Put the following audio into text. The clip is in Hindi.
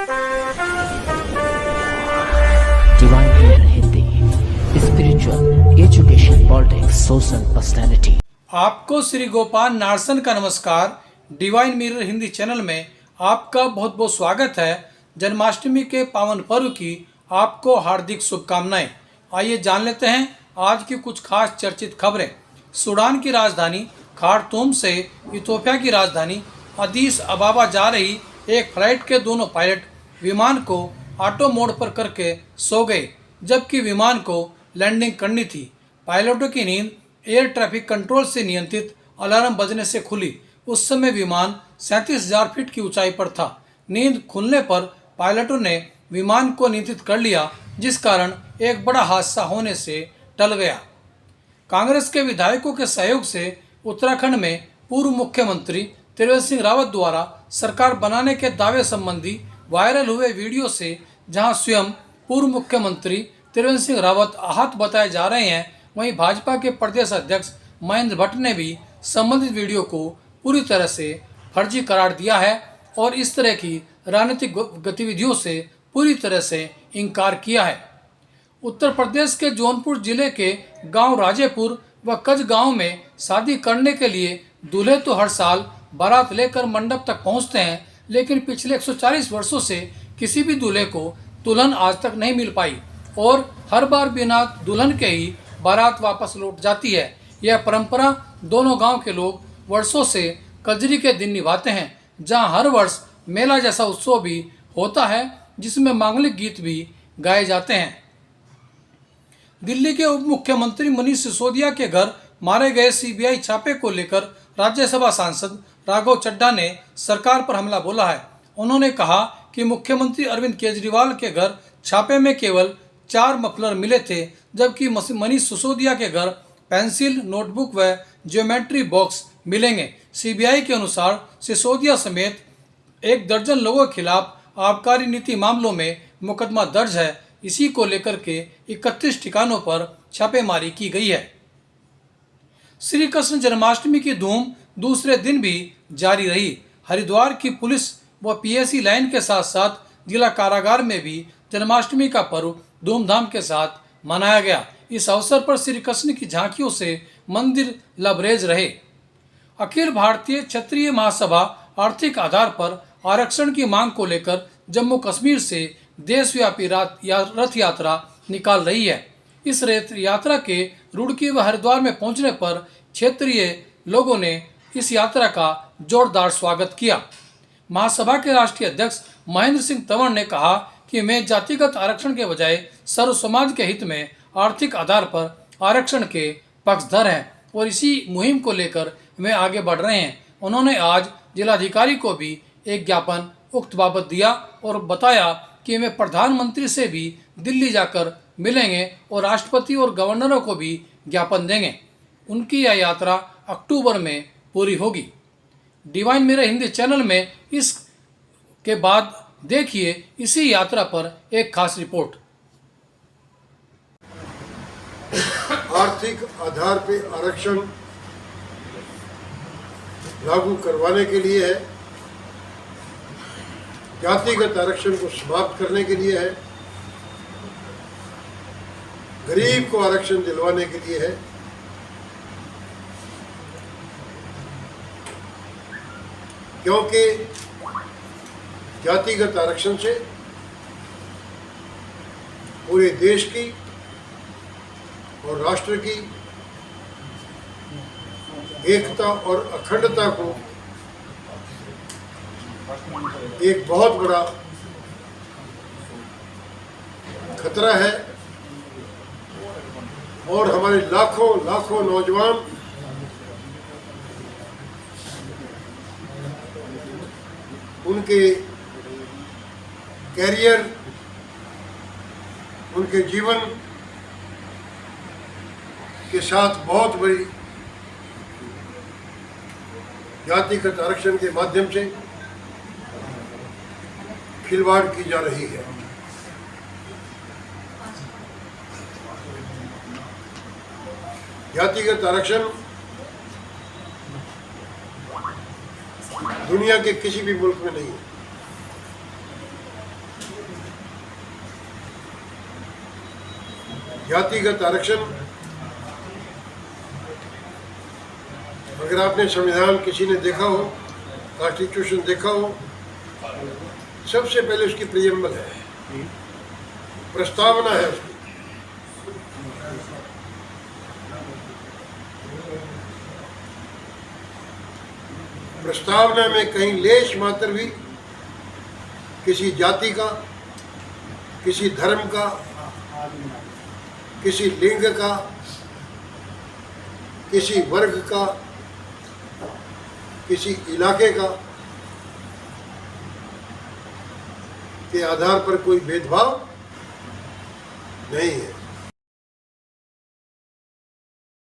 Divine leader Hindi, spiritual, education, politics, social personality. आपको श्री गोपाल नारसन का नमस्कार। डिवाइन मिरर हिंदी चैनल में आपका बहुत बहुत स्वागत है। जन्माष्टमी के पावन पर्व की आपको हार्दिक शुभकामनाएं। आइए जान लेते हैं आज की कुछ खास चर्चित खबरें। सूडान की राजधानी खार्तूम से इथियोपिया की राजधानी अदीस अबाबा जा रही एक फ्लाइट के दोनों पायलट विमान को ऑटो मोड पर करके सो गए, जबकि विमान को लैंडिंग करनी थी। पायलटों की नींद एयर ट्रैफिक कंट्रोल से नियंत्रित अलार्म बजने से खुली। उस समय विमान 37,000 फीट की ऊंचाई पर था। नींद खुलने पर पायलटों ने विमान को नियंत्रित कर लिया, जिस कारण एक बड़ा हादसा होने से टल गया। कांग्रेस के विधायकों के सहयोग से उत्तराखंड में पूर्व मुख्यमंत्री त्रिवेंद्र सिंह रावत द्वारा सरकार बनाने के दावे संबंधी वायरल हुए वीडियो से जहां स्वयं पूर्व मुख्यमंत्री त्रिवेंद्र सिंह रावत आहत बताए जा रहे हैं, वहीं भाजपा के प्रदेश अध्यक्ष महेंद्र भट्ट ने भी संबंधित वीडियो को पूरी तरह से फर्जी करार दिया है और इस तरह की राजनीतिक गतिविधियों से पूरी तरह से इनकार किया है। उत्तर प्रदेश के जौनपुर जिले के गांव राजेपुर व कज गांव में शादी करने के लिए दूल्हे तो हर साल बारात लेकर मंडप तक पहुंचते हैं, लेकिन पिछले 140 वर्षों से किसी भी दूल्हे को दुल्हन आज तक नहीं मिल पाई और हर बार बिना दुल्हन के ही बारात वापस लौट जाती है। यह परंपरा दोनों गांव के लोग वर्षों से कजरी के दिन निभाते हैं, जहां हर वर्ष मेला जैसा उत्सव भी होता है, जिसमें मांगलिक गीत भी गाए जाते हैं। दिल्ली के उप मुख्यमंत्री मनीष सिसोदिया के घर मारे गए सीबीआई छापे को लेकर राज्यसभा सांसद राघव चड्ढा ने सरकार पर हमला बोला है। उन्होंने कहा कि मुख्यमंत्री अरविंद केजरीवाल के घर छापे में केवल 4 मफलर मिले थे, जबकि मनीष सिसोदिया के घर पेंसिल, नोटबुक व ज्योमेट्री बॉक्स मिलेंगे। सीबीआई के अनुसार सिसोदिया समेत 1 दर्जन लोगों के खिलाफ आबकारी नीति मामलों में मुकदमा दर्ज है। इसी को लेकर के 31 ठिकानों पर छापेमारी की गई है। श्री कृष्ण जन्माष्टमी की धूम दूसरे दिन भी जारी रही। हरिद्वार की पुलिस व पीएसी लाइन के साथ साथ जिला कारागार में भी जन्माष्टमी का पर्व धूमधाम के साथ मनाया गया। इस अवसर पर श्री कृष्ण की झांकियों से मंदिर लबरेज रहे। अखिल भारतीय क्षत्रिय महासभा आर्थिक आधार पर आरक्षण की मांग को लेकर जम्मू कश्मीर से देशव्यापी रथ यात्रा निकाल रही है। इस रथ यात्रा के रुड़की व हरिद्वार में पहुंचने पर क्षेत्रीय लोगों ने इस यात्रा का जोरदार स्वागत किया। महासभा के राष्ट्रीय अध्यक्ष महेंद्र सिंह तंवर ने कहा कि वे जातिगत आरक्षण के बजाय सर्व समाज के हित में आर्थिक आधार पर आरक्षण के पक्षधर हैं और इसी मुहिम को लेकर वे आगे बढ़ रहे हैं। उन्होंने आज जिलाधिकारी को भी एक ज्ञापन उक्त बाबत दिया और बताया कि वे प्रधानमंत्री से भी दिल्ली जाकर मिलेंगे और राष्ट्रपति और गवर्नरों को भी ज्ञापन देंगे। उनकी यह यात्रा अक्टूबर में पूरी होगी। डिवाइन मिरर हिंदी चैनल में इस के बाद देखिए इसी यात्रा पर एक खास रिपोर्ट। आर्थिक आधार पर आरक्षण लागू करवाने के लिए है, जातिगत आरक्षण को समाप्त करने के लिए है, गरीब को आरक्षण दिलवाने के लिए है। क्योंकि जातिगत आरक्षण से पूरे देश की और राष्ट्र की एकता और अखंडता को एक बहुत बड़ा खतरा है और हमारे लाखों लाखों नौजवान उनके कैरियर, उनके जीवन के साथ बहुत बड़ी जातिगत आरक्षण के माध्यम से खिलवाड़ की जा रही है। जातिगत आरक्षण दुनिया के किसी भी मुल्क में नहीं है। जातिगत आरक्षण, अगर आपने संविधान किसी ने देखा हो, कॉन्स्टिट्यूशन देखा हो, सबसे पहले उसकी प्रियम्बल है, प्रस्तावना है उसकी। प्रस्तावना में कहीं लेश मात्र भी किसी जाति का, किसी धर्म का, किसी लिंग का, किसी वर्ग का, किसी इलाके का के आधार पर कोई भेदभाव नहीं है।